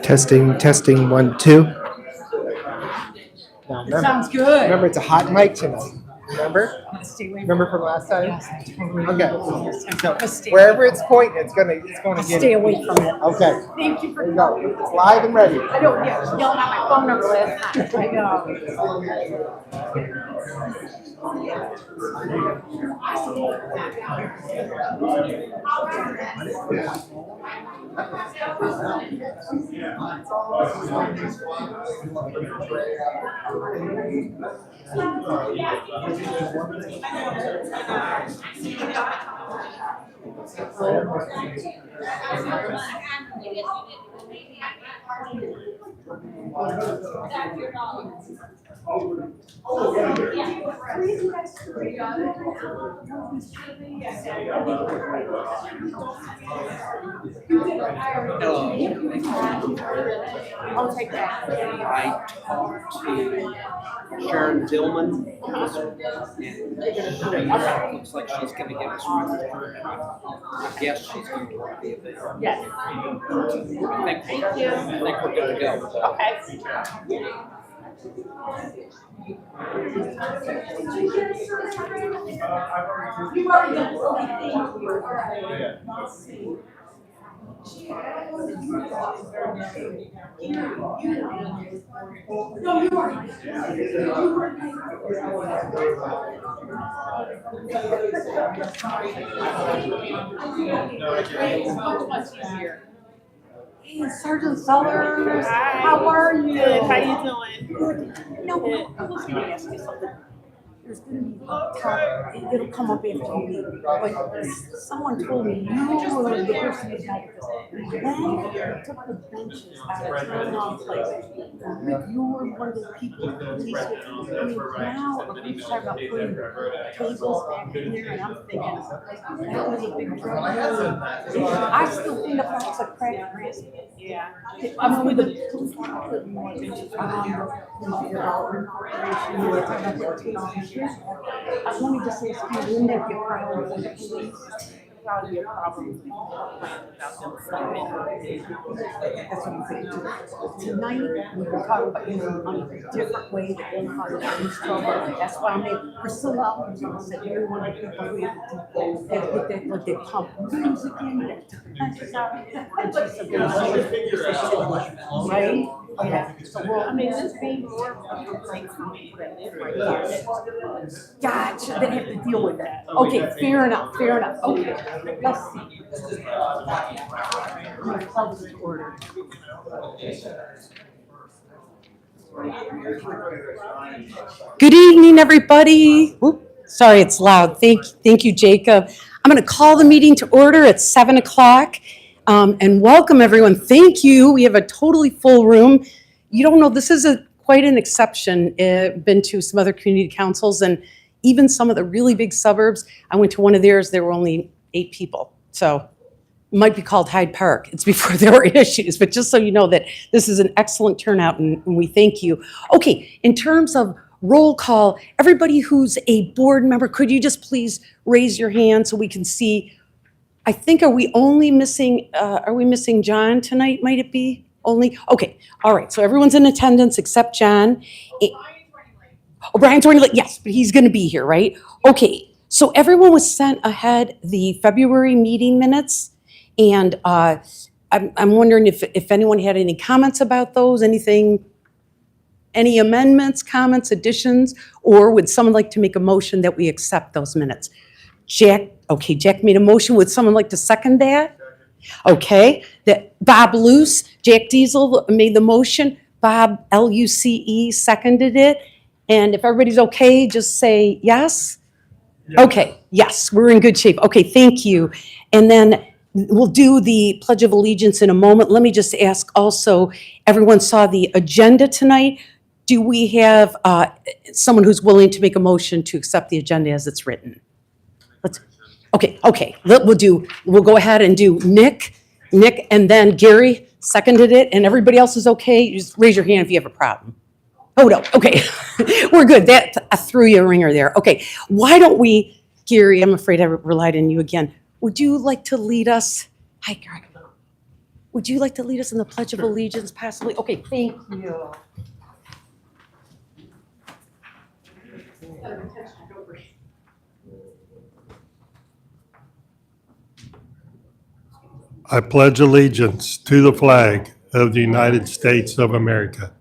Testing, 1, 2. Now, remember, Sounds good. remember, it's a hot mic tonight. Remember? Stay away Remember from last time? Yes, I totally Okay. So stay wherever it's pointing, it's gonna get stay it. away from it. Okay. Thank you for There you go. It's live and ready. I don't yelling out my phone number last time. I know. Hello. I'll take that. I talked to Sharon Dillman, and she looks like she's going to get us registered. I guess she's going to work the event. Yes. I think we're good to go. Okay. Hey, Sergeant Sellers. Hi. How are you? Good. How you doing? No, I was going to ask you something. There's going to be a talk, it'll come up after you leave, but someone told me you were the person who had this. Then took the benches out of town hall place. You were one of the people, the police were, I mean, now the police talking about putting tables back in there, and I'm thinking, that was a big trouble. I still think the facts are cracked grass. Yeah. I'm with the police put more benches around the operation. You were talking about the tables. I wanted to say, wouldn't that be a problem for the police? Probably be a problem if we without them sleeping. That's what I'm saying. Tonight, we were talking about a different way that they know how to get in trouble. That's why I made Priscilla said you're one of the people who had to get that, like they pump music in, they took the benches out. And she said, right? Yeah. So, well, I mean, this being more of a complaint for me that live right here. gotcha, they have to deal with that. Okay, fair enough, fair enough. Okay, let's see. I'm gonna call this to order. Good evening, everybody. Oop, sorry, it's loud. Thank you, Jacob. I'm going to call the meeting to order at 7 o'clock. And welcome, everyone. Thank you. We have a totally full room. You don't know, this is quite an exception. I've been to some other community councils and even some of the really big suburbs. I went to one of theirs, there were only 8 people. So it might be called Hyde Park. It's before there were issues, but just so you know that this is an excellent turnout and we thank you. Okay, in terms of roll call, everybody who's a board member, could you just please raise your hand so we can see? I think, are we missing John tonight, might it be? Only, okay, all right, so everyone's in attendance except John. Oh, Brian's already late, yes, but he's gonna be here, right? Okay, so everyone was sent ahead the February meeting minutes, and I'm wondering if anyone had any comments about those, anything, any amendments, comments, additions, or would someone like to make a motion that we accept those minutes? Jack made a motion. Would someone like to second that? Okay, that Bob Luce, Jack Diesel made the motion. Bob, Luce, seconded it. And if everybody's okay, just say yes. Okay, yes, we're in good shape. Okay, thank you. And then we'll do the Pledge of Allegiance in a moment. Let me just ask also, everyone saw the agenda tonight. Do we have someone who's willing to make a motion to accept the agenda as it's written? Okay. We'll go ahead and do Nick, and then Gary seconded it, and everybody else is okay? Just raise your hand if you have a problem. Oh, no, okay. We're good. That, I threw you a ringer there. Okay, why don't we, Gary, I'm afraid I relied on you again. Would you like to lead us? Hi, Gary. Would you like to lead us in the Pledge of Allegiance, possibly? Okay, thank you. I pledge allegiance to the flag of the United States of America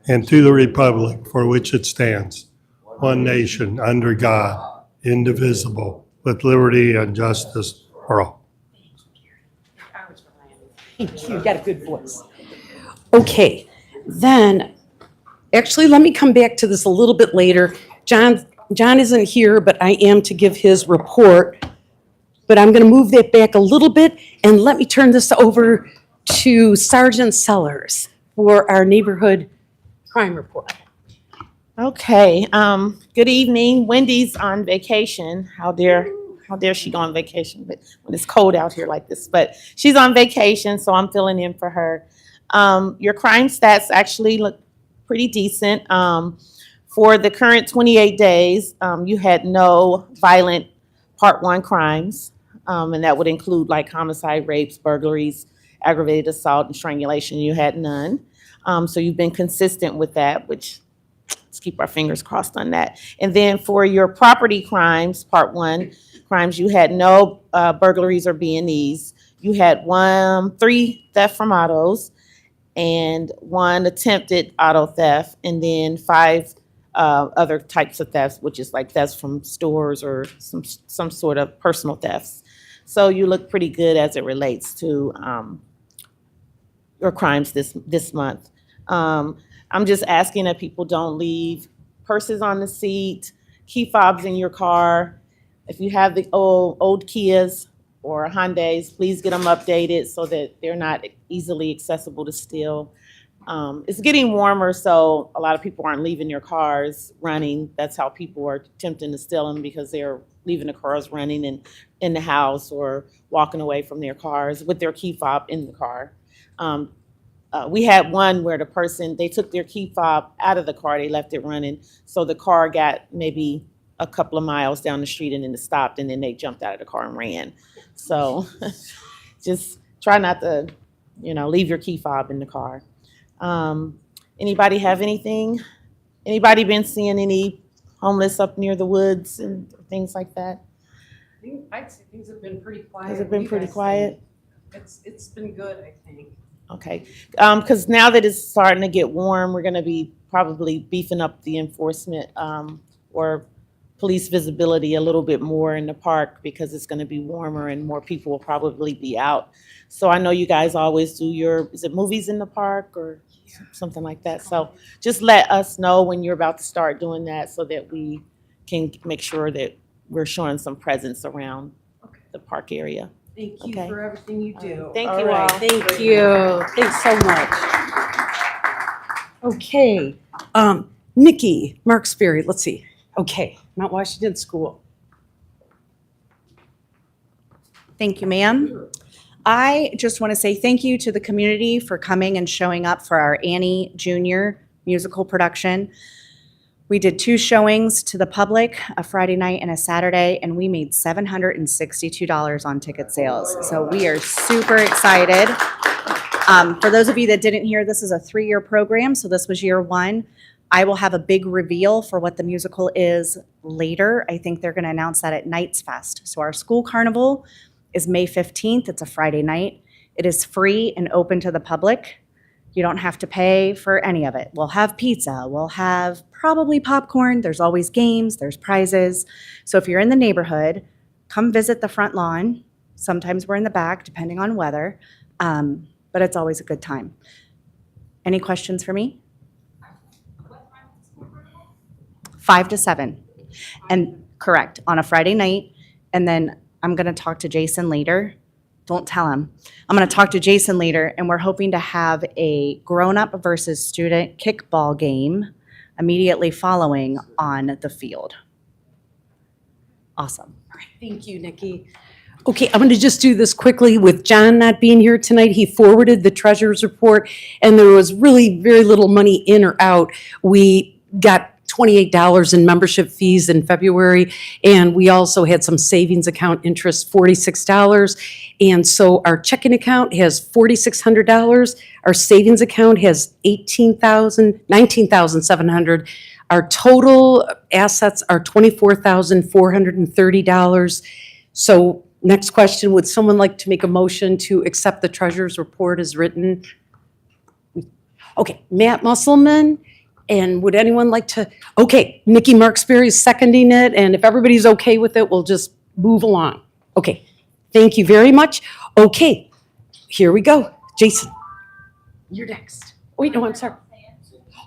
and to the republic for which it stands, one nation, under God, indivisible, with liberty and justice for all. Thank you. You got a good voice. Okay, then, actually, let me come back to this a little bit later. John isn't here, but I am to give his report. But I'm going to move that back a little bit, and let me turn this over to Sergeant Sellers for our neighborhood crime report. Okay, good evening. Wendy's on vacation. How dare she go on vacation, but when it's cold out here like this, but she's on vacation, so I'm filling in for her. Your crime stats actually look pretty decent. For the current 28 days, you had no violent Part 1 crimes, and that would include like homicide, rapes, burglaries, aggravated assault, and strangulation. You had none. So you've been consistent with that, which let's keep our fingers crossed on that. And then for your property crimes, Part 1 crimes, you had no burglaries or B&Es. You had 3 theft from autos and 1 attempted auto theft, and then 5 other types of thefts, which is like thefts from stores or some sort of personal thefts. So you look pretty good as it relates to your crimes this month. I'm just asking that people don't leave purses on the seat, key fobs in your car. If you have the old Kias or Hyundais, please get them updated so that they're not easily accessible to steal. It's getting warmer, so a lot of people aren't leaving their cars running. That's how people are attempting to steal them, because they're leaving the cars running and in the house or walking away from their cars with their key fob in the car. We had one where they took their key fob out of the car, they left it running. So the car got maybe a couple of miles down the street and then it stopped, and then they jumped out of the car and ran. So just try not to, leave your key fob in the car. Anybody have anything? Anybody been seeing any homeless up near the woods and things like that? I'd say things have been pretty quiet. Has it been pretty quiet? It's been good, I think. Okay, because now that it's starting to get warm, we're going to be probably beefing up the enforcement or police visibility a little bit more in the park, because it's going to be warmer and more people will probably be out. So I know you guys always do is it movies in the park or something like that? So just let us know when you're about to start doing that so that we can make sure that we're showing some presence around the park area. Thank you Okay. for everything you do. Thank All you right, all. Thank you. Thanks so much. Okay, Nikki Marksberry, let's see. Okay, Mt.Washington School. Thank you, ma'am. I just want to say thank you to the community for coming and showing up for our Annie Junior musical production. We did 2 showings to the public, a Friday night and a Saturday, and we made $762 on ticket sales. So we are super excited. For those of you that didn't hear, this is a 3-year program, so this was year 1. I will have a big reveal for what the musical is later. I think they're going to announce that at Nights Fest. So our school carnival is May 15th. It's a Friday night. It is free and open to the public. You don't have to pay for any of it. We'll have pizza. We'll have probably popcorn. There's always games. There's prizes. So if you're in the neighborhood, come visit the front lawn. Sometimes we're in the back, depending on weather. But it's always a good time. Any questions for me? 5 to 7. And correct, on a Friday night. And then I'm going to talk to Jason later. Don't tell him. I'm going to talk to Jason later, and we're hoping to have a grown-up versus student kickball game immediately following on the field. Awesome. All right, thank you, Nikki. Okay, I'm going to just do this quickly. With John not being here tonight, he forwarded the treasurer's report, and there was really very little money in or out. We got $28 in membership fees in February, and we also had some savings account interest, $46. And so our checking account has $4,600. Our savings account has $19,700. Our total assets are $24,430. So next question, would someone like to make a motion to accept the treasurer's report as written? Okay, Matt Musselman, and would anyone like to, okay, Nikki Marksberry is seconding it, and if everybody's okay with it, we'll just move along. Okay, thank you very much. Okay, here we go. Jason, you're next. Wait, no, I'm sorry.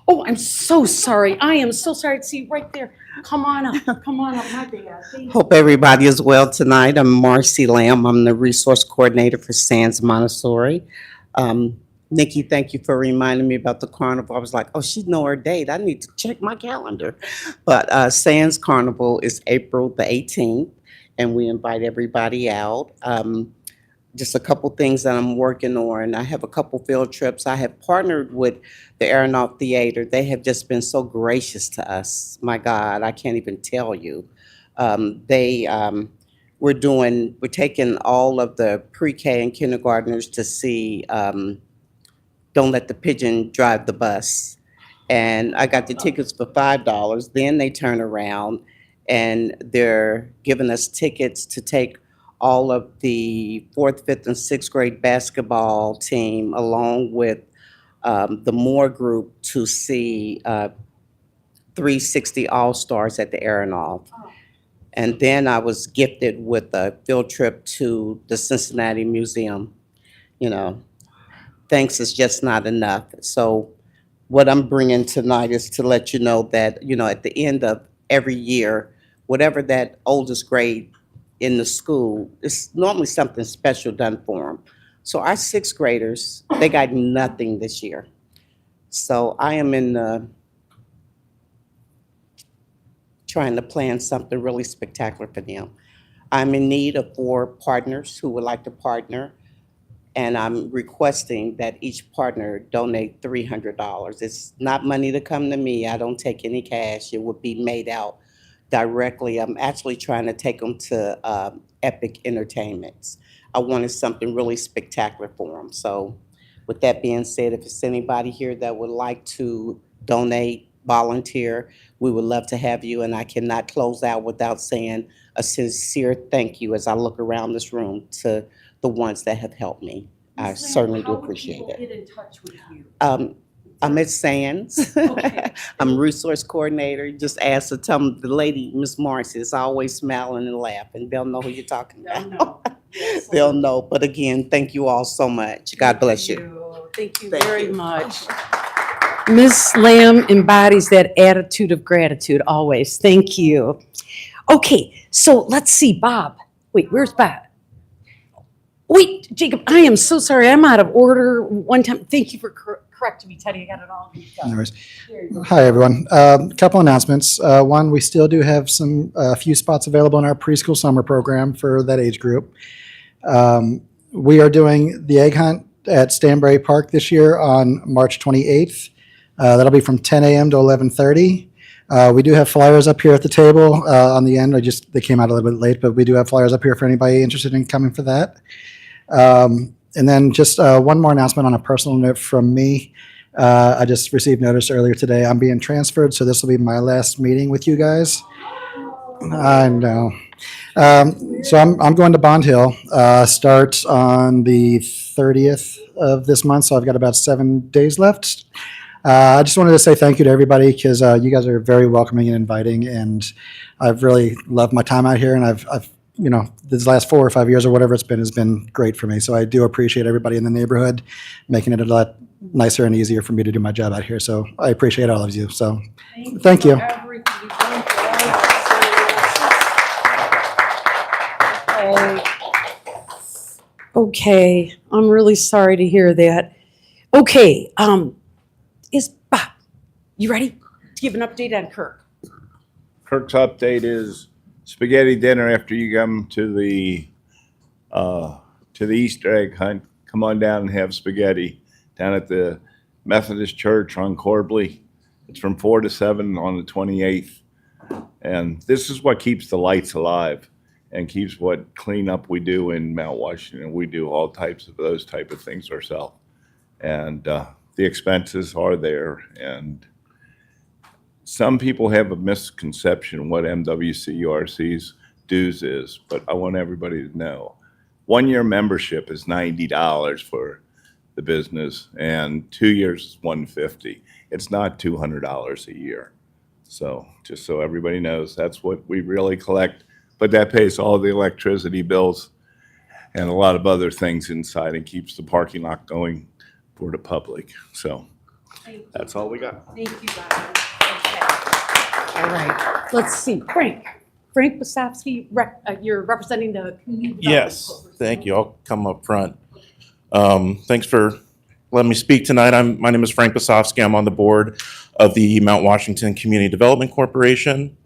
Oh, I'm so sorry. I am so sorry. See you right there. Come on up, my bad. Thank you. Hope everybody is well tonight. I'm Marcy Lamb. I'm the resource coordinator for Sands Montessori. Nikki, thank you for reminding me about the carnival. I was like, oh, she know her date. I need to check my calendar. But Sands Carnival is April the 18th, and we invite everybody out. Just a couple things that I'm working on. I have a couple field trips. I have partnered with the Aeronaut Theater. They have just been so gracious to us. My God, I can't even tell you. We're taking all of the pre-K and kindergartners to see Don't Let the Pigeon Drive the Bus. And I got the tickets for $5. Then they turn around and they're giving us tickets to take all of the 4th, 5th, and 6th grade basketball team along with the Moore group to see 360 All-Stars at the Aeronaut. And then I was gifted with a field trip to the Cincinnati Museum. You know, thanks is just not enough. So what I'm bringing tonight is to let you know that, you know, at the end of every year, whatever that oldest grade in the school, it's normally something special done for them. So our 6th graders, they got nothing this year. So I am trying to plan something really spectacular for them. I'm in need of 4 partners who would like to partner, and I'm requesting that each partner donate $300. It's not money to come to me. I don't take any cash. It would be made out directly. I'm actually trying to take them to Epic Entertainments. I wanted something really spectacular for them. So with that being said, if it's anybody here that would like to donate, volunteer, we would love to have you. And I cannot close out without saying a sincere thank you as I look around this room to the ones that have helped me. I certainly do appreciate it. Get in touch with you. I'm at Sands. Okay. I'm resource coordinator. Just ask to tell them the lady, Miss Marcy, is always smiling and laughing. They'll know who you're talking about. Yes, They'll know. But again, thank you all so much. God bless you. Thank you Thank very you. much. Ms. Lamb embodies that attitude of gratitude always. Thank you. Okay, so let's see, Bob. Wait, where's Bob? Wait, Jacob, I am so sorry. I'm out of order one time. Thank you for correcting me, Teddy. I got it all. No worries. There you go. Hi, everyone. Couple announcements. One, we still do have a few spots available in our preschool summer program for that age group. We are doing the egg hunt at Stanbury Park this year on March 28th. That'll be from 10 a.m. to 11:30. We do have flyers up here at the table on the end. They came out a little bit late, but we do have flyers up here for anybody interested in coming for that. And then just one more announcement on a personal note from me. I just received notice earlier today. I'm being transferred, so this will be my last meeting with you guys. I know. So I'm going to Bond Hill. Starts on the 30th of this month, so I've got about 7 days left. I just wanted to say thank you to everybody because you guys are very welcoming and inviting, and I've really loved my time out here, and I've these last 4 or 5 years or whatever it's been has been great for me. So I do appreciate everybody in the neighborhood making it a lot nicer and easier for me to do my job out here. So I appreciate all of you. So thank you. for everything you've done for us. Okay, I'm really sorry to hear that. Okay, is Bob, you ready to give an update on Kirk? Kirk's update is spaghetti dinner after you come to the to the Easter egg hunt. Come on down and have spaghetti down at the Methodist Church on Corbley. It's from 4 to 7 on the 28th. And this is what keeps the lights alive and keeps what cleanup we do in Mt.Washington. We do all types of those type of things ourselves. And the expenses are there. And some people have a misconception what MWCURC's dues is, but I want everybody to know. 1 year membership is $90 for the business, and 2 years is $150. It's not $200 a year. So just so everybody knows, that's what we really collect, but that pays all the electricity bills and a lot of other things inside and keeps the parking lot going for the public. So that's all we got. Thank you, guys. Okay. All right, let's see, Frank Wasowski, you're representing the community. Yes, thank you. I'll come up front. Thanks for letting me speak tonight. My name is Frank Wasowski. I'm on the board of the Mt.Washington Community Development Corporation.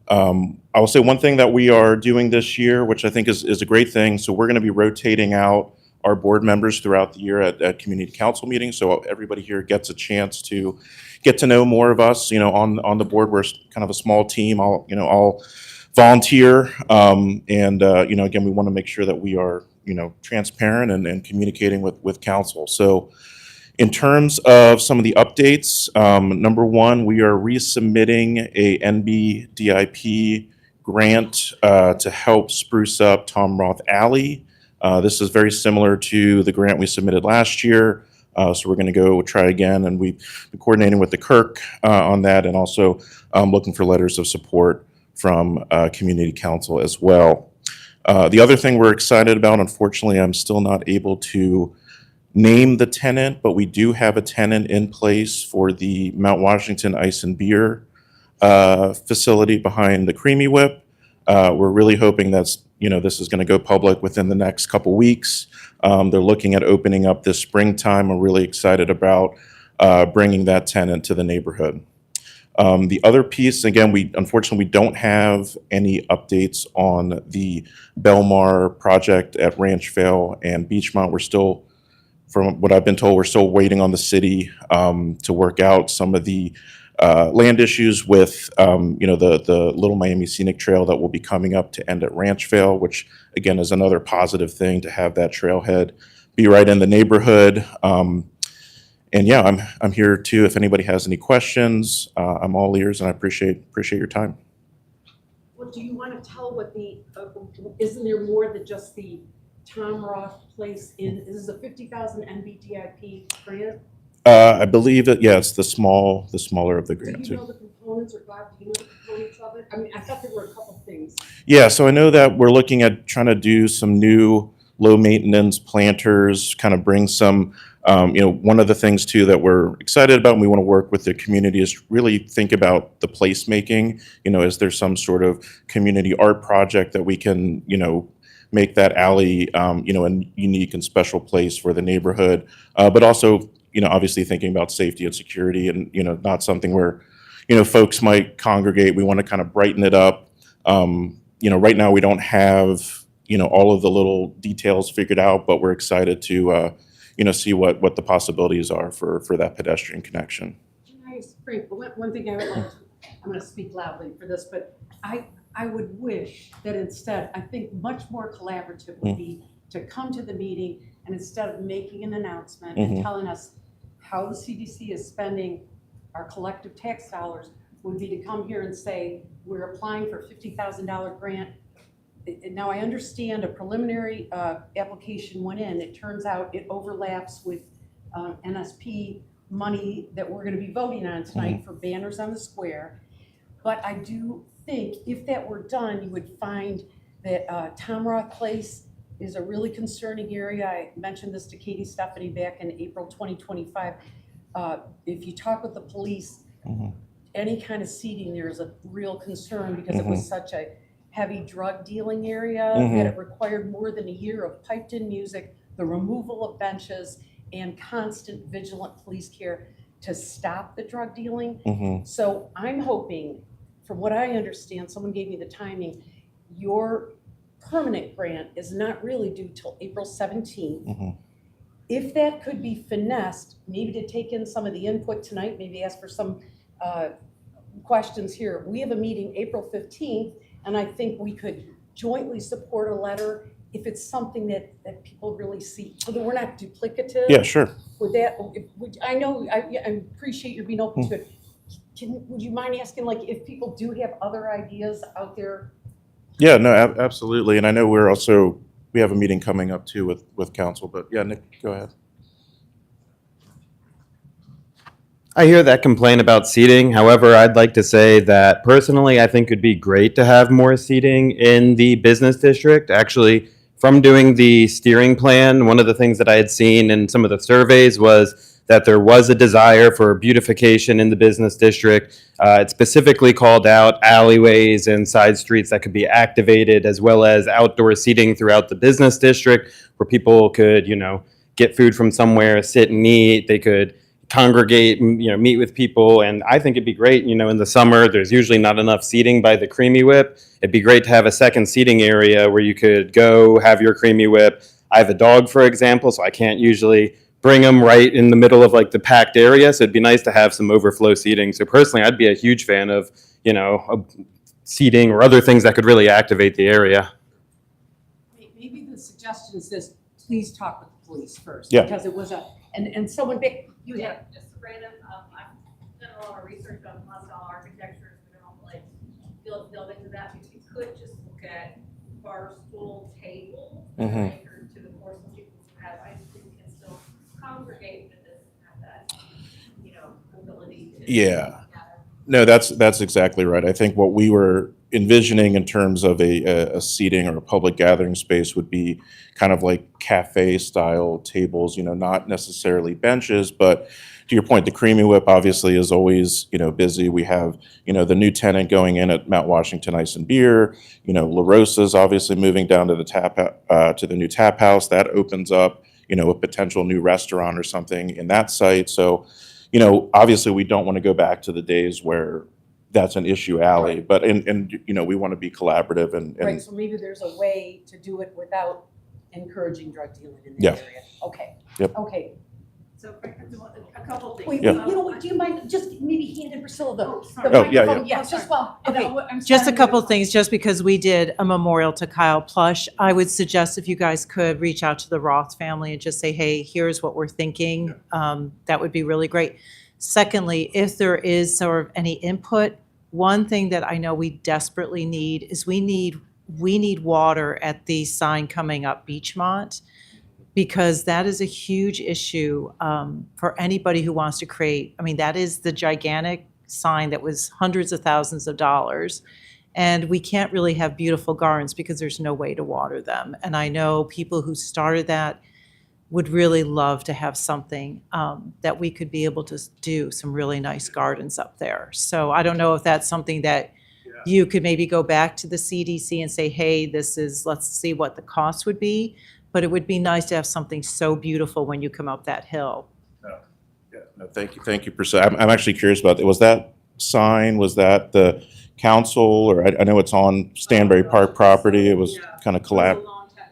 I will say one thing that we are doing this year, which I think is a great thing. So we're going to be rotating out our board members throughout the year at community council meetings. So everybody here gets a chance to get to know more of us. You know, on the board, we're kind of a small team. I'll volunteer. Again, we want to make sure that we are, transparent and communicating with council. So in terms of some of the updates, number one, we are resubmitting a NBDIP grant to help spruce up Tom Roth Alley. This is very similar to the grant we submitted last year. So we're going to go try again, and we've been coordinating with the Kirk on that, and also looking for letters of support from community council as well. The other thing we're excited about, unfortunately, I'm still not able to name the tenant, but we do have a tenant in place for the Mt.Washington Ice and Beer facility behind the Creamy Whip. We're really hoping this is going to go public within the next couple weeks. They're looking at opening up this springtime. We're really excited about bringing that tenant to the neighborhood. The other piece, again, unfortunately, we don't have any updates on the Belmar project at Ranchvale and Beachmont. We're still, from what I've been told, we're still waiting on the city to work out some of the land issues with, the Little Miami Scenic Trail that will be coming up to end at Ranchvale, which, again, is another positive thing to have that trailhead be right in the neighborhood. I'm here too. If anybody has any questions, I'm all ears, and I appreciate your time. Well, do you want to tell what isn't there more than just the Tom Roth place is a 50,000 NBDIP grant? I believe that, it's the smaller of the grants. Do you know the components, or Bob, do you know the components of it? I mean, I thought there were a couple things. Yeah, so I know that we're looking at trying to do some new low maintenance planters, kind of bring some, one of the things too that we're excited about and we want to work with the community is really think about the placemaking. Is there some sort of community art project that we can, make that alley, a unique and special place for the neighborhood, but also, obviously thinking about safety and security and, not something where, folks might congregate. We want to kind of brighten it up. Right now we don't have, all of the little details figured out, but we're excited to, see what the possibilities are for that pedestrian connection. Nice, great. But one thing I would like to, I'm going to speak loudly for this, but I would wish that instead, I think much more collaborative would be to come to the meeting and instead of making an announcement and telling us how the CDC is spending our collective tax dollars, would be to come here and say, we're applying for a $50,000 grant. Now I understand a preliminary application went in. It turns out it overlaps with NSP money that we're going to be voting on tonight for banners on the square. But I do think if that were done, you would find that Tom Roth Place is a really concerning area. I mentioned this to Katie Stephanie back in April 2025. If you talk with the police, any kind of seating there is a real concern because it was such a heavy drug dealing area that it required more than a year of piped in music, the removal of benches, and constant vigilant police care to stop the drug dealing. So I'm hoping, from what I understand, someone gave me the timing, your permanent grant is not really due till April 17th. Mhm. If that could be finessed, maybe to take in some of the input tonight, maybe ask for some questions here. We have a meeting April 15th, and I think we could jointly support a letter if it's something that people really see, so that we're not duplicative. Yeah, sure. Would that, I know, I appreciate your being open to it. Would you mind asking, like, if people do have other ideas out there? Yeah, no, absolutely. And I know we have a meeting coming up too with council, but yeah, Nick, go ahead. I hear that complaint about seating. However, I'd like to say that personally, I think it'd be great to have more seating in the business district. Actually, from doing the steering plan, one of the things that I had seen in some of the surveys was that there was a desire for beautification in the business district. It specifically called out alleyways and side streets that could be activated, as well as outdoor seating throughout the business district where people could, get food from somewhere, sit and eat. They could congregate, meet with people. And I think it'd be great, in the summer, there's usually not enough seating by the Creamy Whip. It'd be great to have a second seating area where you could go have your Creamy Whip. I have a dog, for example, so I can't usually bring them right in the middle of like the packed area. So it'd be nice to have some overflow seating. So personally, I'd be a huge fan of, seating or other things that could really activate the area. Maybe the suggestion is this, please talk with the police first. Yeah. Because it was and someone, you had. Just random, I've done a lot of research on hostile architecture, so we don't like delve into that, but you could just look at bar stool tables that are anchored to the floor, so people who have ice cream can still congregate, but doesn't have that, ability to. Yeah. No, that's exactly right. I think what we were envisioning in terms of a seating or a public gathering space would be kind of like cafe style tables, not necessarily benches, but to your point, the Creamy Whip obviously is always, busy. We have, the new tenant going in at Mt.Washington Ice and Beer, La Rosa's obviously moving down to the new tap house. That opens up, a potential new restaurant or something in that site. So, obviously we don't want to go back to the days where that's an issue alley, but we want to be collaborative and Right, so maybe there's a way to do it without encouraging drug dealing in Yeah. the area. Okay. Yep. Okay. So a couple things. Wait, Yeah. do you mind just maybe handing Priscilla the sorry. Oh, yeah, microphone? yeah. Yeah, just while, And okay. I'm Just a sorry. couple of things, just because we did a memorial to Kyle Plush, I would suggest if you guys could reach out to the Roth family and just say, hey, here's what we're thinking. That would be really great. Secondly, if there is sort of any input, one thing that I know we desperately need is we need water at the sign coming up Beachmont, because that is a huge issue for anybody who wants to create. I mean, that is the gigantic sign that was hundreds of thousands of dollars. And we can't really have beautiful gardens because there's no way to water them. And I know people who started that would really love to have something that we could be able to do some really nice gardens up there. So I don't know if that's something that you could maybe go back to the CDC and say, hey, let's see what the cost would be. But it would be nice to have something so beautiful when you come up that hill. Yeah, no, thank you, Priscilla. I'm actually curious about that. Was that sign, was that the council, or I know it's on Stanberry Park property, it was kind of collab.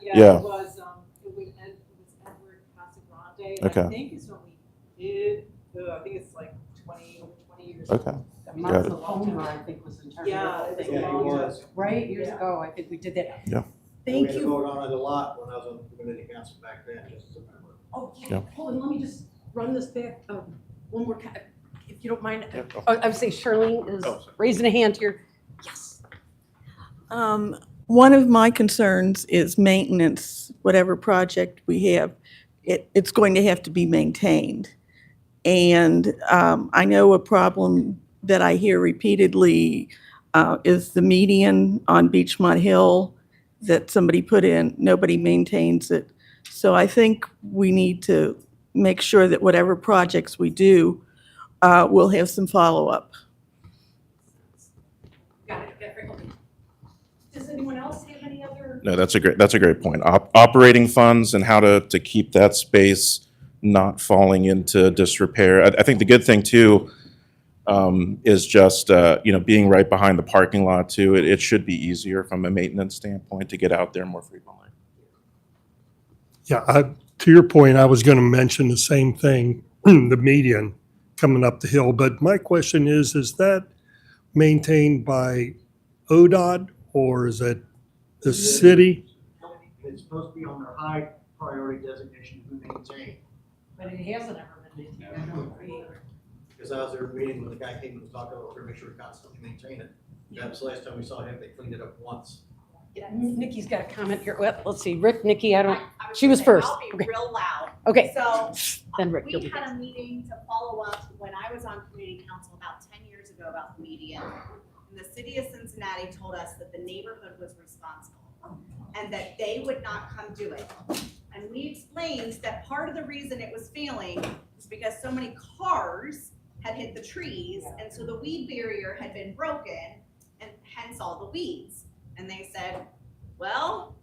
Yeah. It was Edward Casagrande. Okay. I think it's when we did, I think it's like 20 years. Okay. Martha Homer, I think, was in charge Yeah, of I that. think thing. he was. Right, years ago, I think we did that. Yeah. Thank We had to you. vote on it a lot when I was on the community council back then, just as a member. Oh, Yeah. hold on, let me just run this back, one more, if you don't mind. Yeah. I would say Charlene is Oh, sorry. raising a hand here. Yes. One of my concerns is maintenance, whatever project we have, it's going to have to be maintained. And I know a problem that I hear repeatedly is the median on Beachmont Hill that somebody put in, nobody maintains it. So I think we need to make sure that whatever projects we do, we'll have some follow-up. Got it, okay. Does anyone else have any other? No, that's a great point. Operating funds and how to keep that space not falling into disrepair. I think the good thing too, is just, being right behind the parking lot too. It should be easier from a maintenance standpoint to get out there more frequently. Yeah, to your point, I was going to mention the same thing, the median coming up the hill. But my question is that maintained by ODOT or is it the city? It's supposed to be on their high priority designation to maintain. But it hasn't ever been maintained. Because I was there meeting when the guy came and was talking about, we're make sure we constantly maintain it. That was the last time we saw him, they cleaned it up once. Yeah, Nikki's got a comment here. Well, let's see, Rick, Nikki, I she was first. I'll be Okay. real loud. Okay. So Then Rick, you'll we be had first. a meeting to follow up when I was on community council about 10 years ago about the median. And the city of Cincinnati told us that the neighborhood was responsible and that they would not come do it. And we explained that part of the reason it was failing was because so many cars had hit the trees, and so the weed barrier had been broken, and hence all the weeds. And they said, well,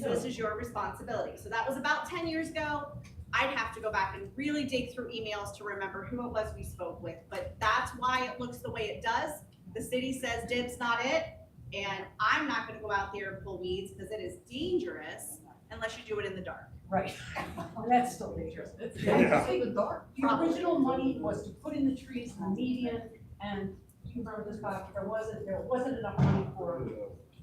this is your responsibility. So that was about 10 years ago. I'd have to go back and really dig through emails to remember who it was we spoke with, but that's why it looks the way it does. The city says DIB's not it, and I'm not gonna go out there and pull weeds because it is dangerous unless you do it in the dark. Right. That's still dangerous. Yeah. The original money was to put in the trees in the median, and you remember this, Bob, there wasn't enough money for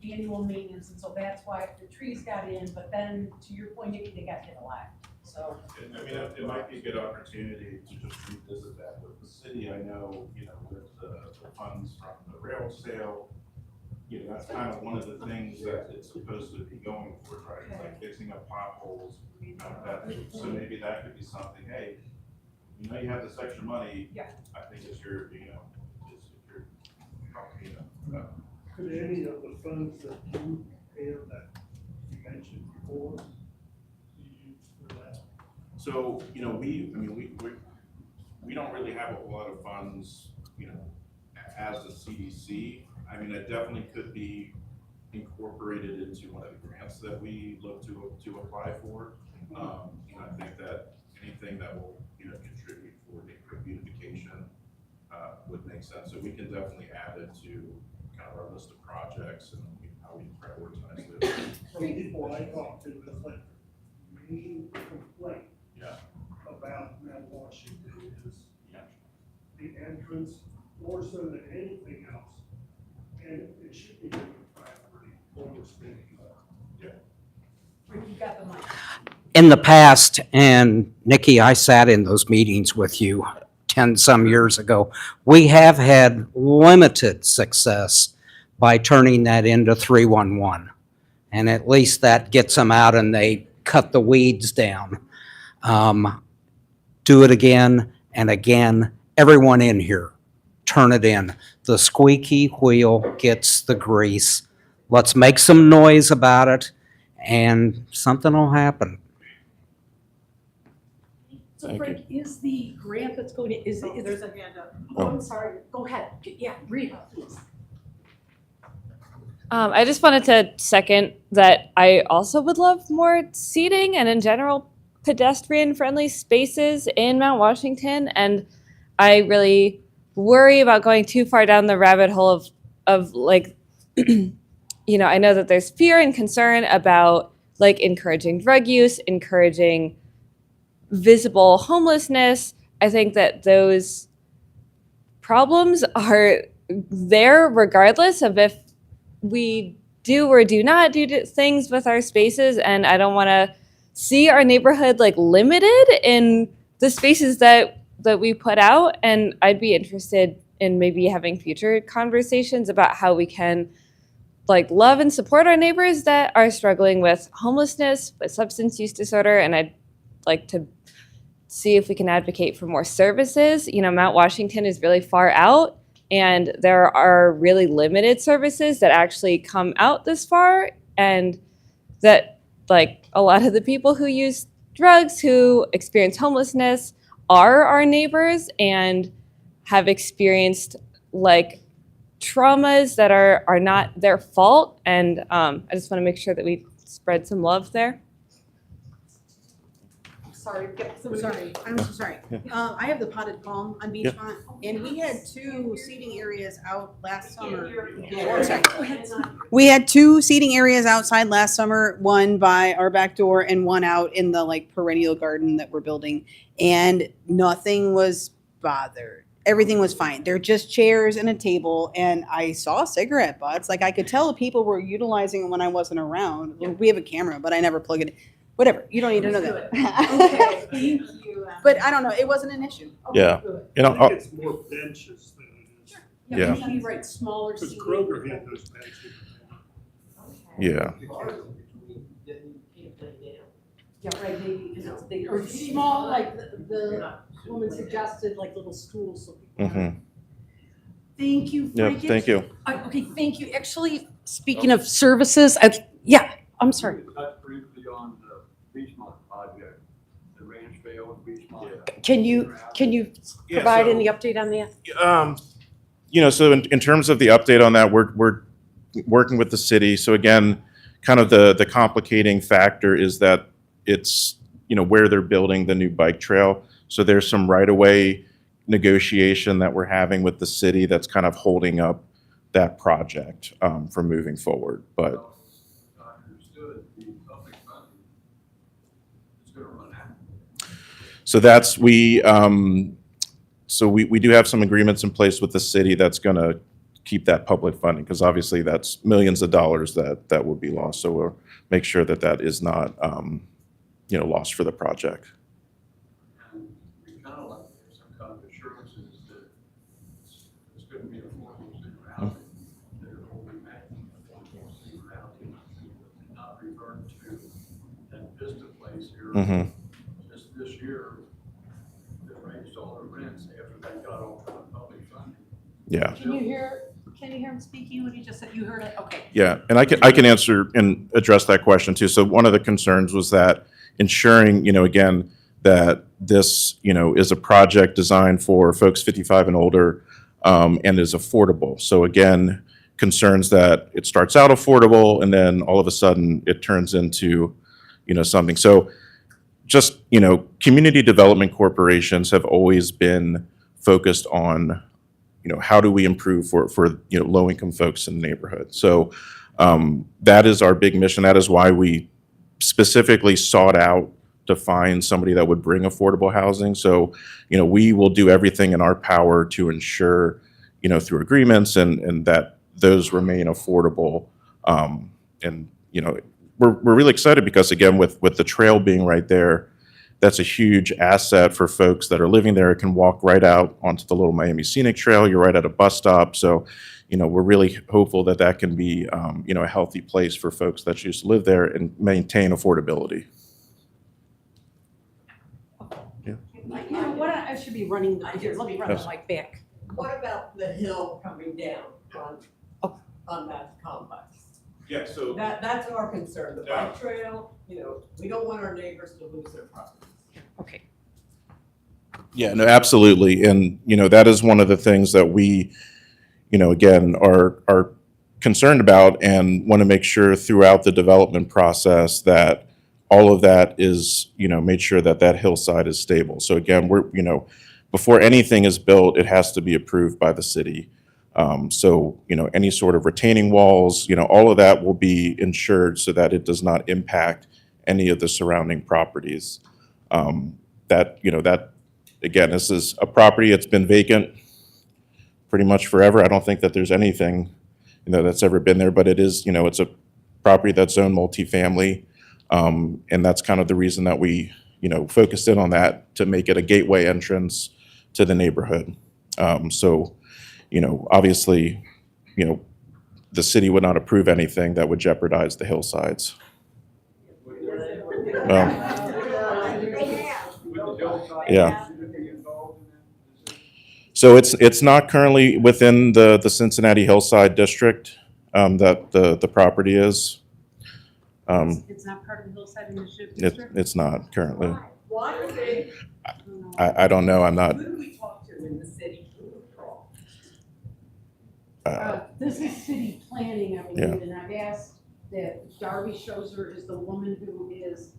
annual maintenance, and so that's why the trees got in, but then, to your point, Nikki, they got hit a lot, so. I mean, it might be a good opportunity to just revisit that with the city. I know, with the funds from the rail sale, that's kind of one of the things that it's supposed to be going for, right? Like fixing up potholes, so maybe that could be something, hey, you have this extra money. Yeah. I think it's your, Could any of the funds that you have that you mentioned before be used for that? So, we don't really have a whole lot of funds, as the CDC. I mean, it definitely could be incorporated into one of the grants that we look to apply for. I think that anything that will, contribute for neighborhood beautification would make sense. So we can definitely add it to kind of our list of projects and how we prioritize it. Some people I talk to, it's like main complaint Yeah. about Mt.Washington is the entrance more so than anything else. And it should be given priority over spending. Rick, you got the mic. In the past, and Nikki, I sat in those meetings with you 10 some years ago, we have had limited success by turning that into 311. And at least that gets them out and they cut the weeds down. Do it again and again. Everyone in here, turn it in. The squeaky wheel gets the grease. Let's make some noise about it and something will happen. So Thank Frank, is the grant that's going to, is it? There's a hand up. Oh, I'm sorry, go ahead. Yeah, Rita, please. I just wanted to second that I also would love more seating and in general pedestrian-friendly spaces in Mount Washington. And I really worry about going too far down the rabbit hole of like, I know that there's fear and concern about like encouraging drug use, encouraging visible homelessness. I think that those problems are there regardless of if we do or do not do things with our spaces. And I don't want to see our neighborhood like limited in the spaces that we put out. And I'd be interested in maybe having future conversations about how we can like love and support our neighbors that are struggling with homelessness, with substance use disorder. And I'd like to see if we can advocate for more services. Mount Washington is really far out, and there are really limited services that actually come out this far, and that like a lot of the people who use drugs, who experience homelessness, are our neighbors and have experienced like traumas that are not their fault. And I just want to make sure that we spread some love there. sorry. Sorry, I'm so sorry. I have the potted palm on Yeah. Beachmont, and we had two seating areas out last summer. We had two seating areas outside last summer, one by our back door and one out in the like perennial garden that we're building, and nothing was bothered. Everything was fine. They're just chairs and a table, and I saw cigarette butts. Like I could tell people were utilizing them when I wasn't around. We have a camera, but I never plug it in. Whatever. You don't need to know that. Okay, thank you. But I don't know. It wasn't an issue. Yeah. You know, I think it's more benches than it is. Yeah. Maybe right, smaller Because seating. Kroger had those benches. yeah. Yeah, right, maybe, because it's big, or small, like the woman suggested, like little stools. So people Mm-hmm. Thank you, Yeah, Frank. thank you. Okay, thank you. Actually, speaking of services, I'm sorry. Touch briefly on the Beachmont project, the ranch trail in Beachmont. Can you Yeah, provide so- any update on that? You know, so in terms of the update on that, we're working with the city. So again, kind of the complicating factor is that it's, you know, where they're building the new bike trail. So there's some right-of-way negotiation that we're having with the city that's kind of holding up that project from moving forward. But Understood, the public funding is gonna run out. so that's we do have some agreements in place with the city that's going to keep that public funding, because obviously that's millions of dollars that would be lost. So we'll make sure that that is not you know, lost for the project. And we kind of like some kind of assurances that it's gonna be affordable senior housing. They're holding back affordable senior housing, and not revert to that Vista place here. Mhm. Just this year, they raised all the rents after they got off of the public funding. Yeah. Can you hear him speaking? What he just said, you heard it? Okay. Yeah, and I can answer and address that question too. So one of the concerns was that ensuring, you know, again, that this, you know, is a project designed for folks 55 and older and is affordable. So again, concerns that it starts out affordable and then all of a sudden it turns into, you know, something. So just, you know, community development corporations have always been focused on, you know, how do we improve for you know, low-income folks in the neighborhood. So that is our big mission. That is why we specifically sought out to find somebody that would bring affordable housing. So, you know, we will do everything in our power to ensure, you know, through agreements and that those remain affordable. And, you know, we're really excited because, again, with the trail being right there, that's a huge asset for folks that are living there. It can walk right out onto the Little Miami Scenic Trail. You're right at a bus stop. So, you know, we're really hopeful that that can be, you know, a healthy place for folks that choose to live there and maintain affordability. You know what? I should be running. Here, let me run the mic back. What about the hill coming down on that complex? Yeah, so That's our concern, the bike trail, you know, we don't want our neighbors to lose their property. Okay. yeah, no, absolutely. And, you know, that is one of the things that we, you know, again, are concerned about and want to make sure throughout the development process that all of that is, you know, made sure that that hillside is stable. So again, we're, you know, before anything is built, it has to be approved by the city. So, you know, any sort of retaining walls, you know, all of that will be ensured so that it does not impact any of the surrounding properties. That, you know, that, again, this is a property that's been vacant pretty much forever. I don't think that there's anything, you know, that's ever been there, but it is, you know, it's a property that's zoned multifamily. And that's kind of the reason that we, you know, focused in on that to make it a gateway entrance to the neighborhood. So, you know, obviously, you know, the city would not approve anything that would jeopardize the hillsides. Yeah. So it's not currently within the Cincinnati Hillside District that the property is. It's not part of the Hillside Initiative District? It's not currently. Why are they? I don't know. I'm not. Who do we talk to in the city? This is city planning, I believe, Yeah. and I've asked that Darby Shozer is the woman who is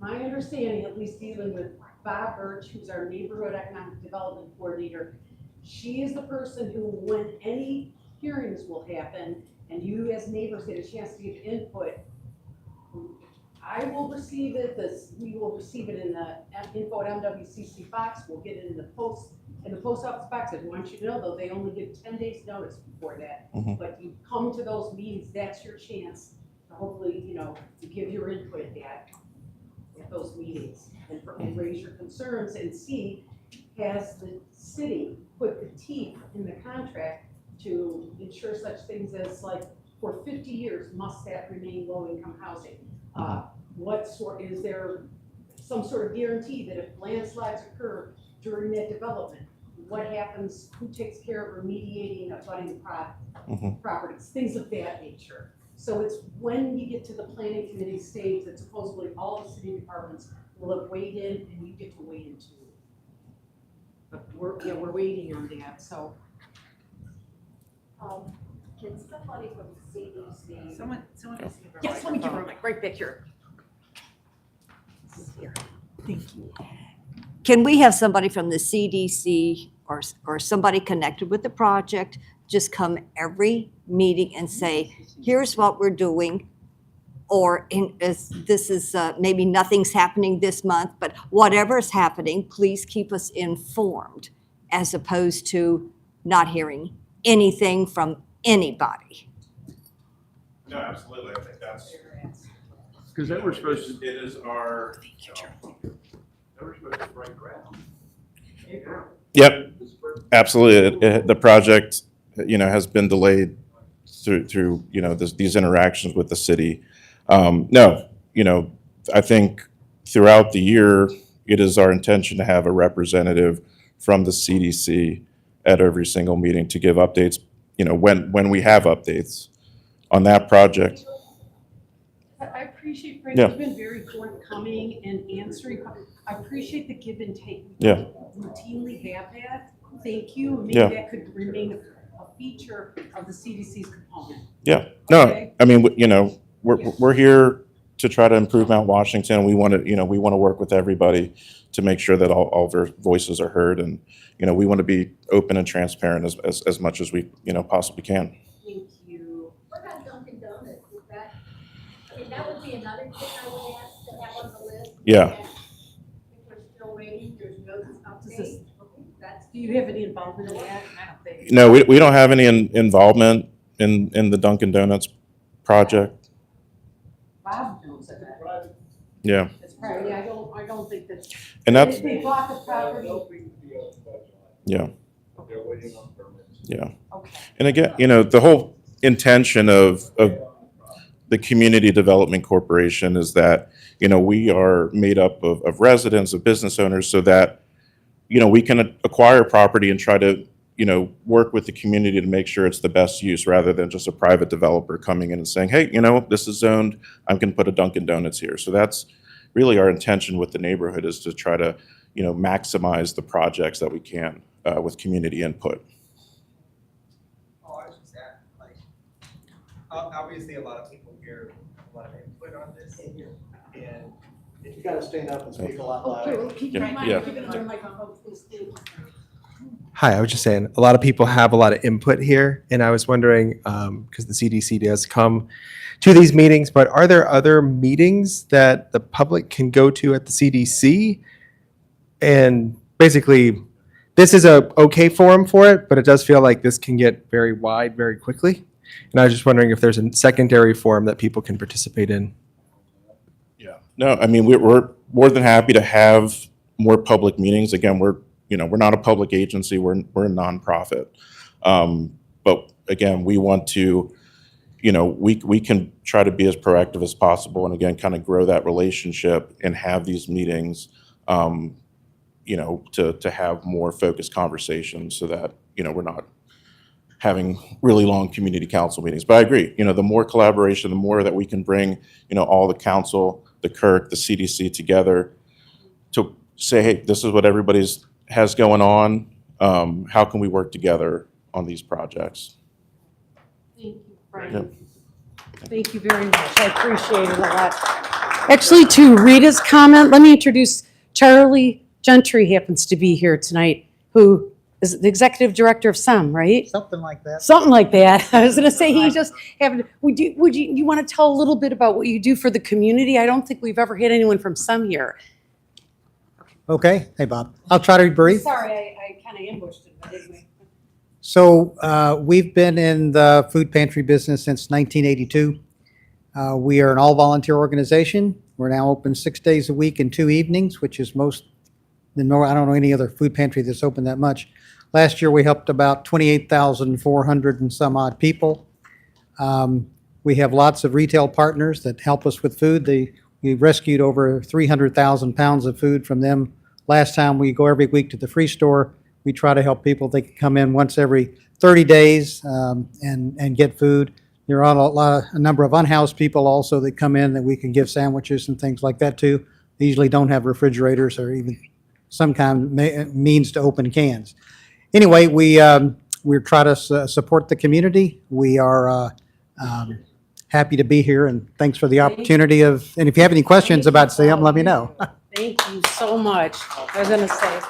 my understanding, at least dealing with Bob Birch, who's our neighborhood economic development coordinator, she is the person who, when any hearings will happen, and you as neighbors get a chance to give input, I will receive it, we will receive it in the info at MWCC box, we'll get it in the post office box. I want you to know, though, they only give 10 days notice before that. Mhm. But you come to those meetings, that's your chance to hopefully, to give your input at those meetings and raise your concerns and see, has the city put the teeth in the contract to ensure such things as, like, for 50 years, must that remain low-income housing? Is there some sort of guarantee that if landslides occur during that development, what happens, who takes care of remediating abutting properties, things of that nature. So it's when you get to the planning committee stage that supposedly all the city departments will have weighed in and you get to weigh in too. But we're waiting on that, so. Can somebody from CDC? Someone just. Yes, let me give her a mic, right back here. Thank you. Can we have somebody from the CDC or somebody connected with the project just come every meeting and say, here's what we're doing, or this is maybe nothing's happening this month, but whatever is happening, please keep us informed, as opposed to not hearing anything from anybody. No, absolutely. I think that's. Because they were supposed to. It is our. They were supposed to break ground. Yep, absolutely. The project, has been delayed through these interactions with the city. No, I think throughout the year, it is our intention to have a representative from the CDC at every single meeting to give updates, when we have updates on that project. I appreciate, Frank, Yeah. you've been very forthcoming and answering. I appreciate the give and take. We Yeah. don't routinely have that. Thank you. Maybe Yeah. that could remain a feature of the CDC's component. Yeah, no, Okay. I mean, we're here to try to improve Mount Washington. We want to work with everybody to make sure that all their voices are heard, and we want to be open and transparent as much as we possibly can. Thank you. What about Dunkin' Donuts? Is that, that would be another thing I would ask to have on the list. Yeah. If we're still waiting, there's no update. Okay, that's. Do you have any involvement in that? I don't think. No, we don't have any involvement in the Dunkin' Donuts project. Bob knows that. Yeah, It's probably, I don't think that. and that's, They bought the property. yeah, They're waiting on permits. yeah. Okay. And again, the whole intention of the Community Development Corporation is that, we are made up of residents, of business owners, so that, we can acquire property and try to, work with the community to make sure it's the best use, rather than just a private developer coming in and saying, hey, this is zoned, I'm going to put a Dunkin' Donuts here. So that's really our intention with the neighborhood, is to try to, maximize the projects that we can with community input. Oh, I was just asking, obviously a lot of people here have a lot of input on this. And If you gotta stand up and speak a lot Okay, louder. well, keep Yeah, your mic, yeah. give it another microphone, please. Thank you. Hi, I was just saying, a lot of people have a lot of input here, and I was wondering, because the CDC does come to these meetings, but are there other meetings that the public can go to at the CDC? And basically, this is a okay forum for it, but it does feel like this can get very wide very quickly. And I was just wondering if there's a secondary forum that people can participate in. Yeah. No, I mean, we're more than happy to have more public meetings. Again, we're not a public agency, we're a nonprofit. But again, we want to, we can try to be as proactive as possible, and again, kind of grow that relationship and have these meetings, to have more focused conversations, so that, we're not having really long community council meetings. But I agree, the more collaboration, the more that we can bring, all the council, the Kirk, the CDC together to say, hey, this is what everybody's has going on. How can we work together on these projects? Thank you, Frank. Yep. Thank you very much. I appreciate it a lot. Actually, to Rita's comment, let me introduce Charlie Gentry happens to be here tonight, who is the executive director of SEM, right? Something like that. Something like that. I was going to say he just happened. You want to tell a little bit about what you do for the community? I don't think we've ever had anyone from SEM here. Okay. Hey, Bob. I'll try to be brief. Sorry, I kind of ambushed it, but anyway. So we've been in the food pantry business since 1982. We are an all-volunteer organization. We're now open 6 days a week and 2 evenings, which is most, I don't know any other food pantry that's open that much. Last year, we helped about 28,400 and some odd people. We have lots of retail partners that help us with food. We rescued over 300,000 pounds of food from them. Last time, we go every week to the free store. We try to help people. They can come in once every 30 days and get food. There are a number of unhoused people also that come in that we can give sandwiches and things like that to. They usually don't have refrigerators or even some kind of means to open cans. Anyway, we try to support the community. We are happy to be here, and thanks for the opportunity of. And if you have any questions about SAM, let me know. Thank you so much. I was going to say.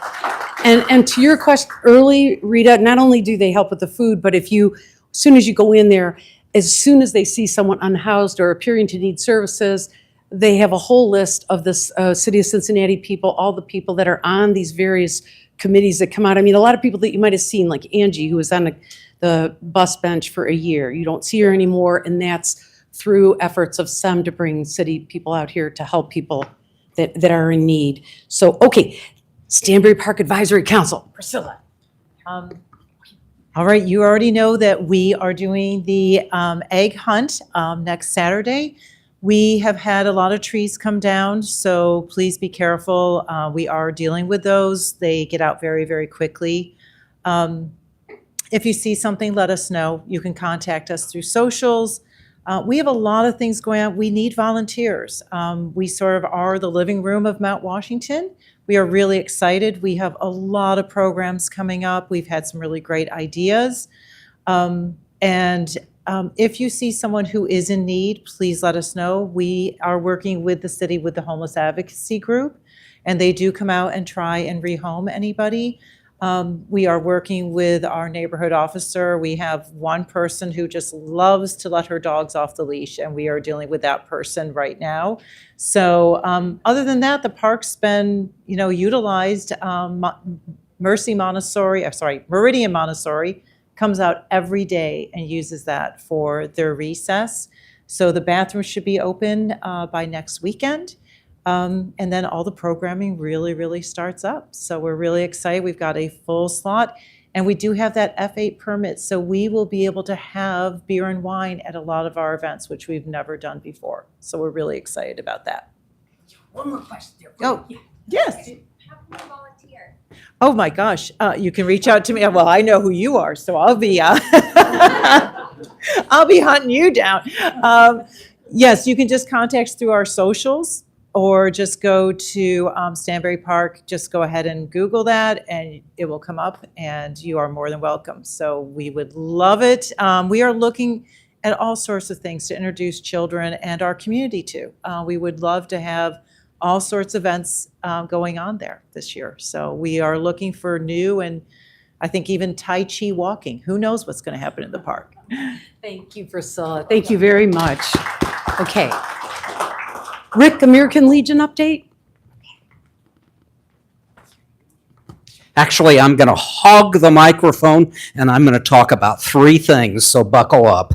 And to your question early, Rita, not only do they help with the food, but as soon as you go in there, as soon as they see someone unhoused or appearing to need services, they have a whole list of this City of Cincinnati people, all the people that are on these various committees that come out. I mean, a lot of people that you might have seen, like Angie, who was on the bus bench for a year. You don't see her anymore, and that's through efforts of SEM to bring city people out here to help people that are in need. So, okay, Stanbury Park Advisory Council, Priscilla. All right, you already know that we are doing the egg hunt next Saturday. We have had a lot of trees come down, so please be careful. We are dealing with those. They get out very, very quickly. If you see something, let us know. You can contact us through socials. We have a lot of things going on. We need volunteers. We sort of are the living room of Mt.Washington. We are really excited. We have a lot of programs coming up. We've had some really great ideas. If you see someone who is in need, please let us know. We are working with the city with the homeless advocacy group, and they do come out and try and rehome anybody. We are working with our neighborhood officer. We have one person who just loves to let her dogs off the leash, and we are dealing with that person right now. So other than that, the park's been, utilized. Meridian Montessori comes out every day and uses that for their recess. So the bathroom should be open by next weekend. And then all the programming really, really starts up. So we're really excited. We've got a full slot, and we do have that F8 permit. So we will be able to have beer and wine at a lot of our events, which we've never done before. So we're really excited about that. One more question there. Oh, yes. How can we volunteer? Oh my gosh, you can reach out to me. Well, I know who you are, so I'll be I'll be hunting you down. Yes, you can just contact us through our socials, or just go to Stanbury Park. Just go ahead and Google that, and it will come up, and you are more than welcome. So we would love it. We are looking at all sorts of things to introduce children and our community to. We would love to have all sorts of events going on there this year. So we are looking for new, and I think even Tai Chi walking. Who knows what's going to happen in the park? Thank you, Priscilla. Thank you very much. Okay. Rick, American Legion update? Actually, I'm going to hog the microphone, and I'm going to talk about 3 things, so buckle up.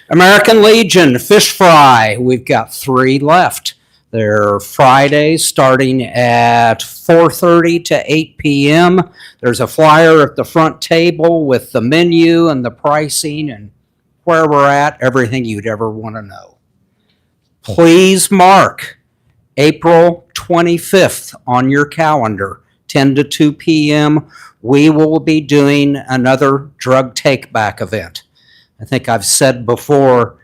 American Legion fish fry. We've got 3 left. They're Fridays starting at 4:30 to 8 p.m. There's a flyer at the front table with the menu and the pricing and where we're at, everything you'd ever want to know. Please mark April 25th on your calendar, 10 to 2 p.m. We will be doing another drug take-back event. I think I've said before,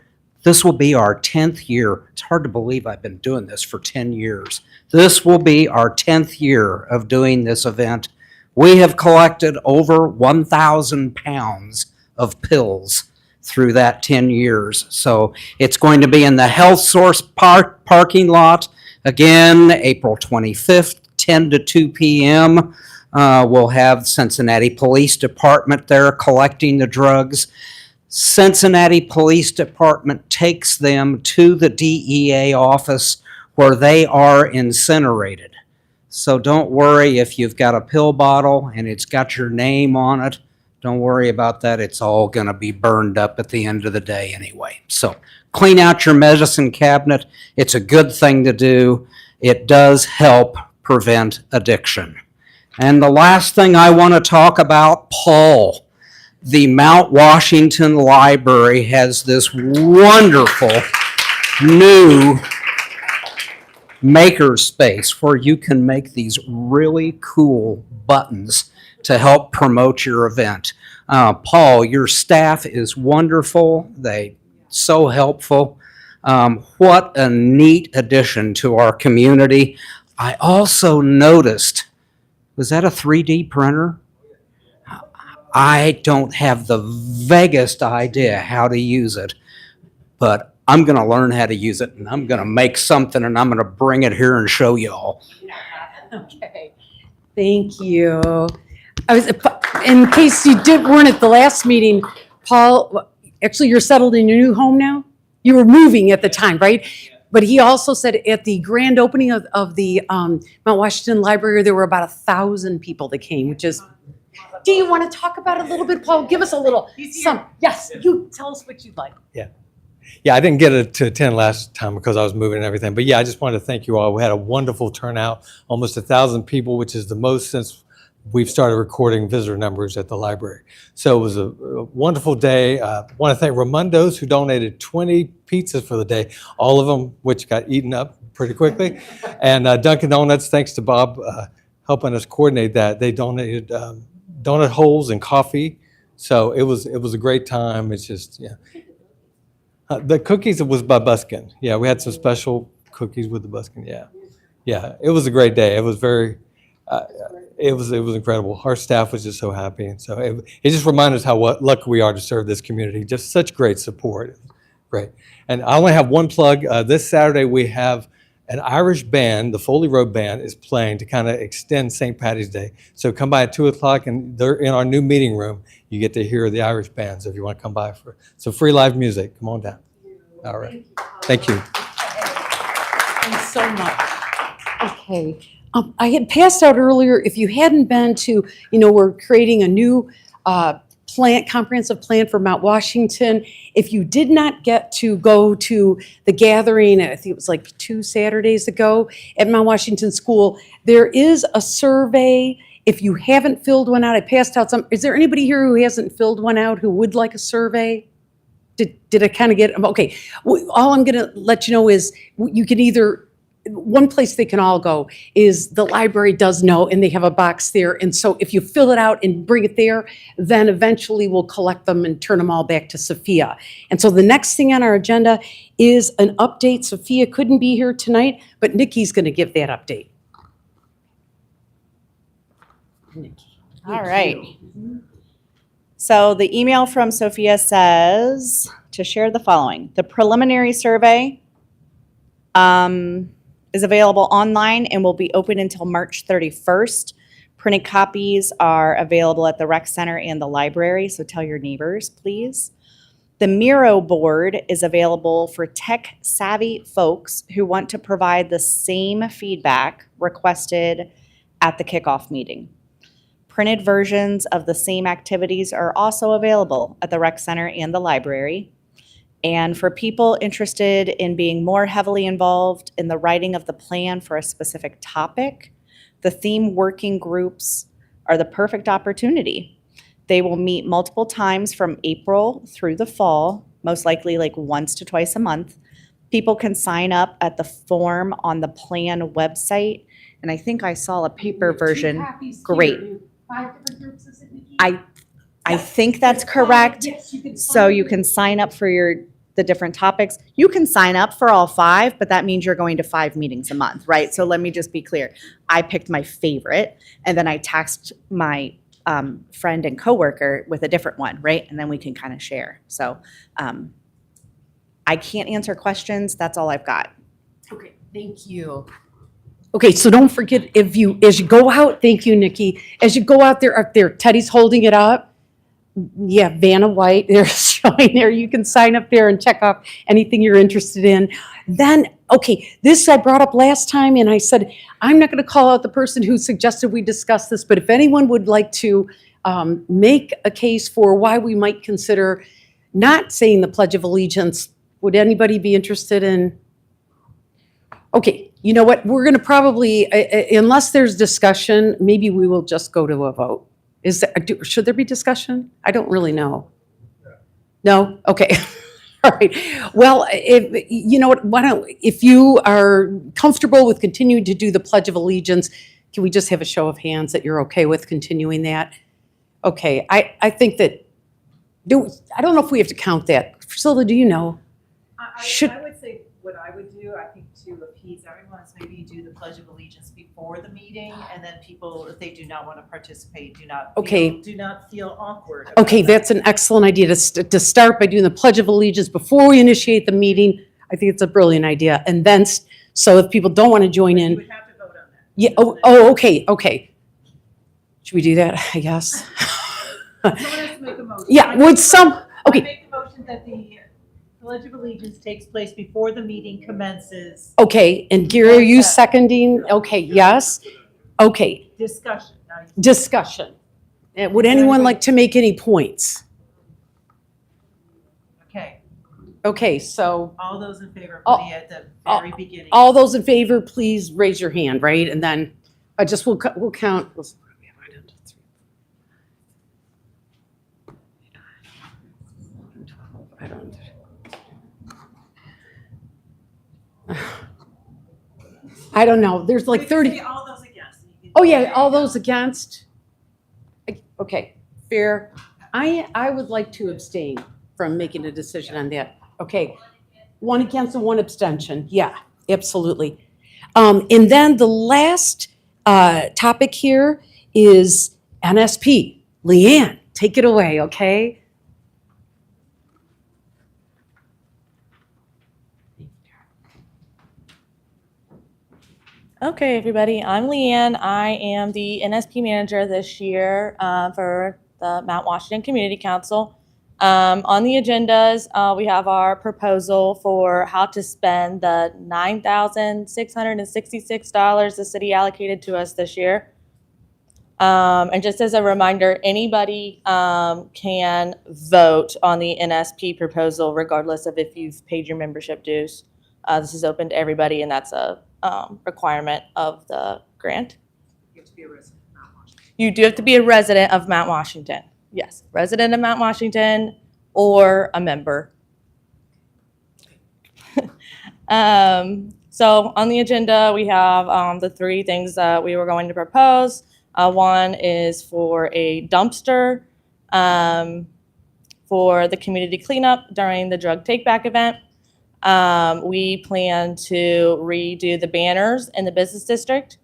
this will be our 10th year. It's hard to believe I've been doing this for 10 years. This will be our 10th year of doing this event. We have collected over 1,000 pounds of pills through that 10 years. So it's going to be in the Health Source Park parking lot. Again, April 25th, 10 to 2 p.m. We'll have Cincinnati Police Department there collecting the drugs. Cincinnati Police Department takes them to the DEA office where they are incinerated. So don't worry if you've got a pill bottle and it's got your name on it. Don't worry about that. It's all going to be burned up at the end of the day anyway. So clean out your medicine cabinet. It's a good thing to do. It does help prevent addiction. And the last thing I want to talk about, Paul. The Mt.Washington Library has this wonderful new maker space where you can make these really cool buttons to help promote your event. Paul, your staff is wonderful. They so helpful. What a neat addition to our community. I also noticed, was that a 3D printer? I don't have the vaguest idea how to use it, but I'm going to learn how to use it, and I'm going to make something, and I'm going to bring it here and show you all. Okay, thank you. In case you weren't at the last meeting, Paul, actually you're settled in your new home now? You were moving at the time, right? But he also said at the grand opening of the Mt.Washington Library, there were about 1,000 people that came, which is, do you want to talk about it a little bit, Paul? Give us a little, yes, you tell us what you'd like. Yeah, I didn't get to attend last time because I was moving and everything. But yeah, I just wanted to thank you all. We had a wonderful turnout, almost 1,000 people, which is the most since we've started recording visitor numbers at the library. So it was a wonderful day. I want to thank Raimundo's who donated 20 pizzas for the day, all of them which got eaten up pretty quickly. And Dunkin' Donuts, thanks to Bob helping us coordinate that. They donated donut holes and coffee. So it was a great time. It's just, yeah. The cookies was by Buskin. Yeah, we had some special cookies with the Buskin. Yeah. Yeah, it was a great day. It was very, it was incredible. Our staff was just so happy. And so it just reminded us how lucky we are to serve this community. Just such great support. Great. And I only have one plug. This Saturday we have an Irish band, the Foley Road Band, is playing to kind of extend St. Patty's Day. So come by at 2 o'clock, and they're in our new meeting room. You get to hear the Irish band. So if you want to come by for some free live music, come on down. All right. Thank you. Thanks so much. Okay. I had passed out earlier, if you hadn't been to, we're creating a new comprehensive plan for Mt.Washington. If you did not get to go to the gathering, I think it was like 2 Saturdays ago at Mt.Washington School, there is a survey. If you haven't filled one out, I passed out some. Is there anybody here who hasn't filled one out who would like a survey? Did I kind of get, okay. All I'm going to let you know is you can either, one place they can all go is the library does know, and they have a box there. And so if you fill it out and bring it there, then eventually we'll collect them and turn them all back to Sophia. And so the next thing on our agenda is an update. Sophia couldn't be here tonight, but Nikki's going to give that update. All right. So the email from Sophia says to share the following. The preliminary survey is available online and will be open until March 31st. Printed copies are available at the rec center and the library, so tell your neighbors, please. The Miro board is available for tech-savvy folks who want to provide the same feedback requested at the kickoff meeting. Printed versions of the same activities are also available at the rec center and the library. And for people interested in being more heavily involved in the writing of the plan for a specific topic, the theme working groups are the perfect opportunity. They will meet multiple times from April through the fall, most likely like once to twice a month. People can sign up at the form on the plan website. And I think I saw a paper version. Great. 5 different groups, is it, Nikki? I think that's correct. So you can sign up for the different topics. You can sign up for all 5, but that means you're going to 5 meetings a month, right? So let me just be clear. I picked my favorite, and then I tasked my friend and coworker with a different one, right? And then we can kind of share. So I can't answer questions. That's all I've got. Okay, thank you. Okay, so don't forget as you go out, thank you, Nikki. As you go out there, Teddy's holding it up. Yeah, Vanna White, they're showing there. You can sign up there and check off anything you're interested in. Then, okay, this I brought up last time and I said, I'm not going to call out the person who suggested we discuss this, but if anyone would like to make a case for why we might consider not saying the Pledge of Allegiance, would anybody be interested in? Okay, you know what? We're going to probably, unless there's discussion, maybe we will just go to a vote. Should there be discussion? I don't really know. No? Okay. All right. Well, you know what? If you are comfortable with continuing to do the Pledge of Allegiance, can we just have a show of hands that you're okay with continuing that? Okay. I think that, I don't know if we have to count that. Priscilla, do you know? I would say what I would do, I think to appease everyone, is maybe do the Pledge of Allegiance before the meeting, and then people, if they do not want to participate, do not feel awkward. about Okay, that. that's an excellent idea to start by doing the Pledge of Allegiance before we initiate the meeting. I think it's a brilliant idea. And then, so if people don't want to join in. You would have to vote on that. Yeah, okay. Should we do that, I guess? Someone has to make a motion. Yeah, would some, I okay, make a motion that the Pledge of Allegiance takes place before the meeting commences. okay. And Gary, are you seconding? Okay, yes. Okay, Discussion. Now, discussion. Would anyone like to make any points? okay, Okay, so all those in favor, All- putting it at the very beginning. all those in favor, please raise your hand, right? And then we'll count. I don't. I don't know. There's like 30. All those against. Oh, yeah, all those against? Okay, fair. I would like to abstain from making a decision on that. Okay, one against and one abstention. Yeah, absolutely. And then the last topic here is NSP. Leanne, take it away, okay? Okay, everybody, I'm Leanne. I am the NSP manager this year for the Mount Washington Community Council. On the agendas, we have our proposal for how to spend the $9,666 the city allocated to us this year. And just as a reminder, anybody can vote on the NSP proposal regardless of if you've paid your membership dues. This is open to everybody, and that's a requirement of the grant. You have to be a resident of Mount Washington. You do have to be a resident of Mount Washington. Yes, resident of Mount Washington or a member. So on the agenda, we have the three things that we were going to propose. One is for a dumpster for the community cleanup during the drug take-back event. We plan to redo the banners in the business district.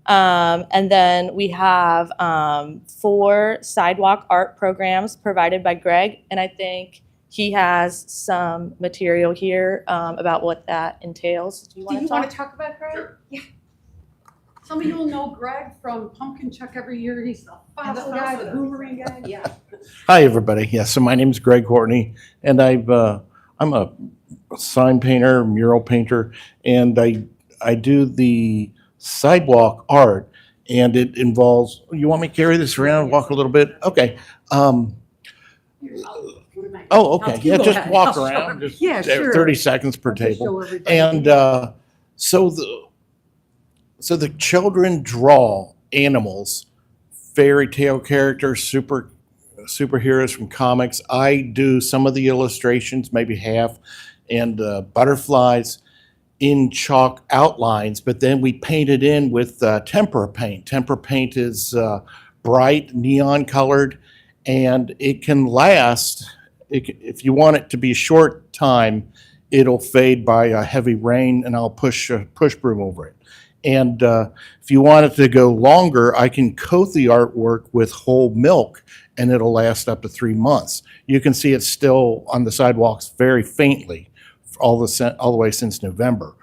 And then we have 4 sidewalk art programs provided by Greg. And I think he has some material here about what that entails. Do you want to talk? talk about Greg? Sure. Yeah. Some of you will know Greg from Pumpkin Chuck every year. He's the fossil guy, the boomerang guy. Yeah. Hi, everybody. Yes, so my name is Greg Courtney, and I'm a sign painter, mural painter, and I do the sidewalk art, and it involves. You want me to carry this around, walk a little bit? Okay. Oh, okay. Yeah, just walk around. Just Yeah, sure. 30 seconds per I'll just show table, everybody. and so the children draw animals, fairy tale characters, superheroes from comics. I do some of the illustrations, maybe half, and butterflies in chalk outlines, but then we paint it in with tempera paint. Tempera paint is bright, neon colored, and it can last. If you want it to be a short time, it'll fade by a heavy rain, and I'll push broom over it. And if you want it to go longer, I can coat the artwork with whole milk, and it'll last up to 3 months. You can see it's still on the sidewalks very faintly all the way since November.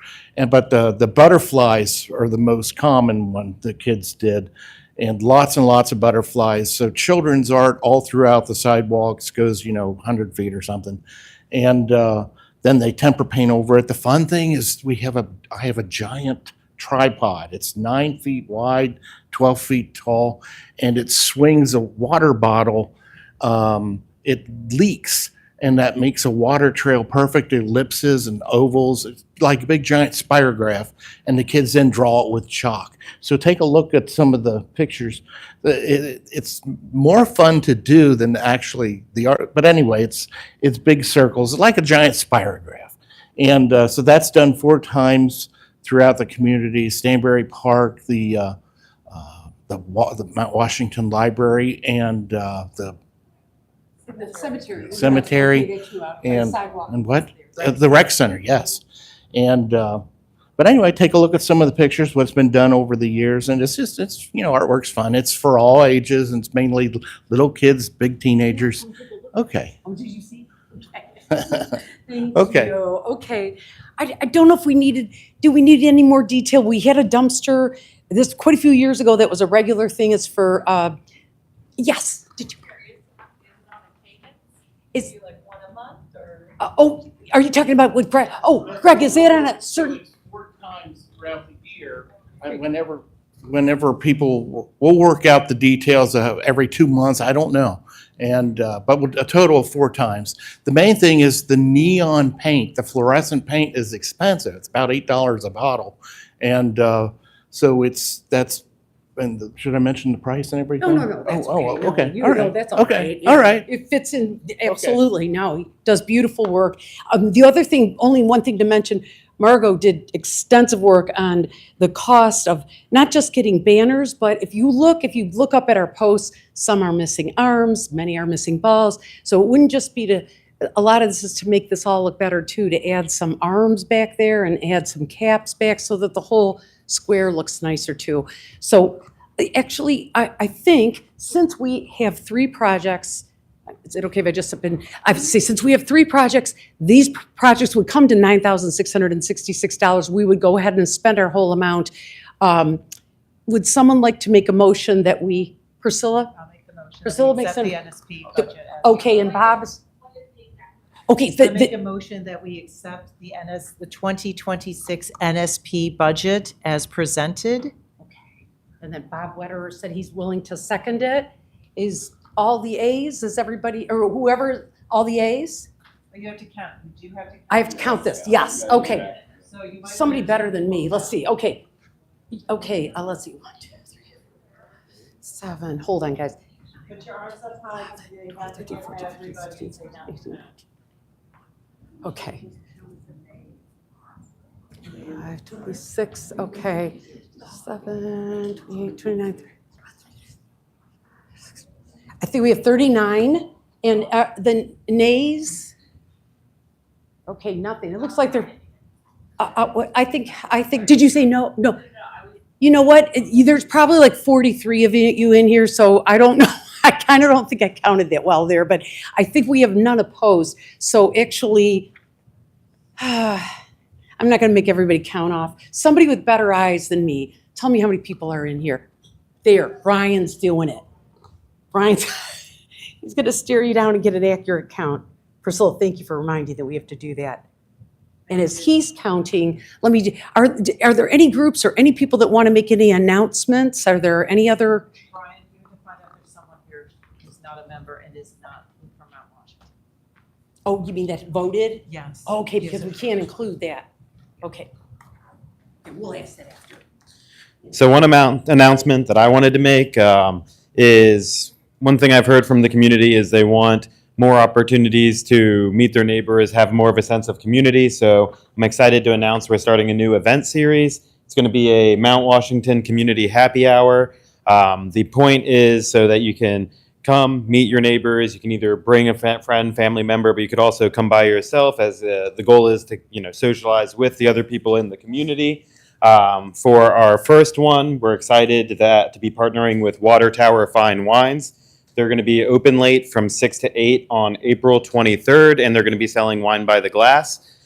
But the butterflies are the most common one the kids did, and lots of butterflies. So children's art all throughout the sidewalks goes 100 feet or something, and then they tempera paint over it. The fun thing is I have a giant tripod. It's 9 feet wide, 12 feet tall, and it swings a water bottle. It leaks, and that makes a water trail, perfect ellipses and ovals. It's like a big giant spirograph, and the kids then draw it with chalk. So take a look at some of the pictures. It's more fun to do than actually the art. But anyway, it's big circles, like a giant spirograph. And so that's done 4 times throughout the community. Stanbury Park, the Mt.Washington Library, and the cemetery, and what? The rec center, yes. And but anyway, take a look at some of the pictures, what's been done over the years, and it's artwork's fun. It's for all ages, and it's mainly little kids, big teenagers. Okay. Oh, did you see? Okay. Okay. I don't know if we need any more detail? We had a dumpster, this quite a few years ago, that was a regular thing. It's for, yes. Did you? Is like one a month or? Oh, are you talking about with Greg? Oh, Greg, is that on a certain? 4 times throughout the year. Whenever people, we'll work out the details of every 2 months. I don't know, and but a total of 4 times. The main thing is the neon paint. The fluorescent paint is expensive. It's about $8 a bottle, and so that's. And should I mention the price and everything? No. That's okay. You All know, right. that's Okay. okay. All right. It fits in, absolutely. No, he does beautiful work. The other thing, only one thing to mention, Margot did extensive work on the cost of not just getting banners, but if you look up at our posts, some are missing arms, many are missing balls. So it wouldn't just be a lot of this is to make this all look better too, to add some arms back there and add some caps back so that the whole square looks nicer too. So actually, I think since we have 3 projects, is it okay if I say since we have 3 projects, these projects would come to $9,666. We would go ahead and spend our whole amount. Would someone like to make a motion that Priscilla? I'll make the motion. Priscilla We makes accept the NSP budget. Okay, and Bob's? Okay. I make a motion that we accept the 2026 NSP budget as presented. And then Bob Wetterer said he's willing to second it. Is all the A's, is everybody, or whoever, all the A's? You have to count, you do have to. I have to count this, yes, okay. So you might. Somebody better than me, let's see, okay. Okay, let's see, 1, 2, 3, 7, hold on, guys. Put your arms up high. 13, 14, 15, 16, 17, 18. Okay. 5, 26, okay. 7, 28, 29, 30. I think we have 39, and the nays, okay, nothing. It looks like they're, I think, did you say no? No. You know what? There's probably like 43 of you in here, so I don't know. I kind of don't think I counted that well there, but I think we have none opposed. So actually, I'm not going to make everybody count off. Somebody with better eyes than me, tell me how many people are in here. There, Brian's doing it. Brian's, he's going to stare you down and get an accurate count. Priscilla, thank you for reminding that we have to do that. And as he's counting, are there any groups or any people that want to make any announcements? Are there any other? Brian, you can find out if someone here who's not a member and is not from Mt.Washington. Oh, you mean that voted? Yes. Okay, because we can't include that. Okay. We'll ask that after. So one announcement that I wanted to make is one thing I've heard from the community is they want more opportunities to meet their neighbors, have more of a sense of community. So I'm excited to announce we're starting a new event series. It's going to be a Mt.Washington Community Happy Hour. The point is so that you can come meet your neighbors. You can either bring a friend, family member, but you could also come by yourself, as the goal is to socialize with the other people in the community. For our first one, we're excited to be partnering with Water Tower Fine Wines. They're going to be open late from 6 to 8 on April 23rd, and they're going to be selling wine by the glass.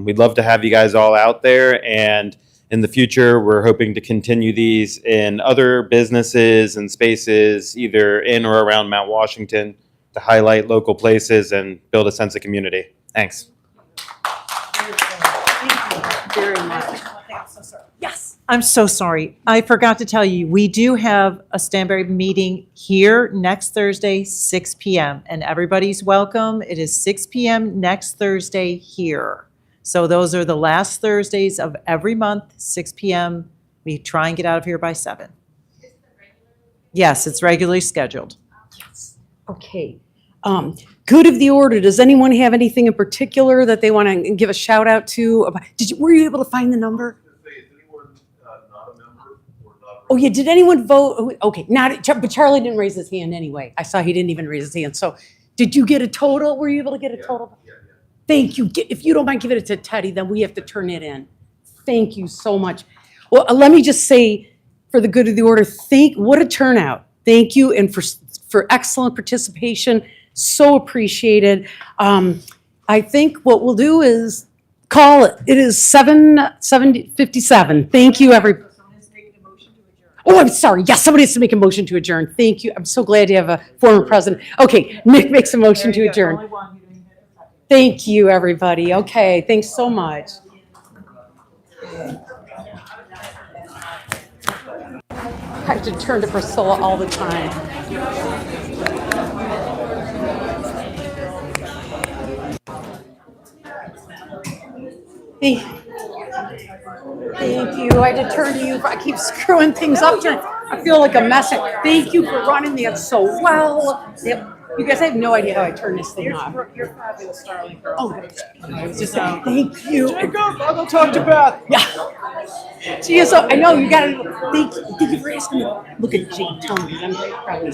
We'd love to have you guys all out there, and in the future, we're hoping to continue these in other businesses and spaces, either in or around Mount Washington, to highlight local places and build a sense of community. Thanks. Very much. Yes. I'm so sorry. I forgot to tell you, we do have a Stanberry meeting here next Thursday, 6 p.m. And everybody's welcome. It is 6 p.m. next Thursday here. So those are the last Thursdays of every month, 6 p.m. We try and get out of here by 7. Yes, it's regularly scheduled. Okay. Good of the order. Does anyone have anything in particular that they want to give a shout out to? Were you able to find the number? Oh, yeah. Did anyone vote? Okay. But Charlie didn't raise his hand anyway. I saw he didn't even raise his hand. So did you get a total? Were you able to get a total? Thank you. If you don't mind giving it to Teddy, then we have to turn it in. Thank you so much. Well, let me just say, for the good of the order, what a turnout. Thank you, and for excellent participation. So appreciated. I think what we'll do is call it. It is 7:57. Thank you, everybody. Oh, I'm sorry. Yes, somebody has to make a motion to adjourn. Thank you. I'm so glad to have a former president. Okay, Nick makes a motion to adjourn. Thank you, everybody. Okay, thanks so much. I have to turn to Priscilla all the time. Thank you. I had to turn to you. I keep screwing things up. I feel like a mess. Thank you for running that so well. Yep. You guys, I have no idea how I turn this thing off. You're fabulous, darling girl. Oh, I was just saying, thank you. Jacob, I'll go talk to Beth. Yeah. She is so, I know, you gotta, thank you for asking me. Look at Jake, tell me, I'm probably,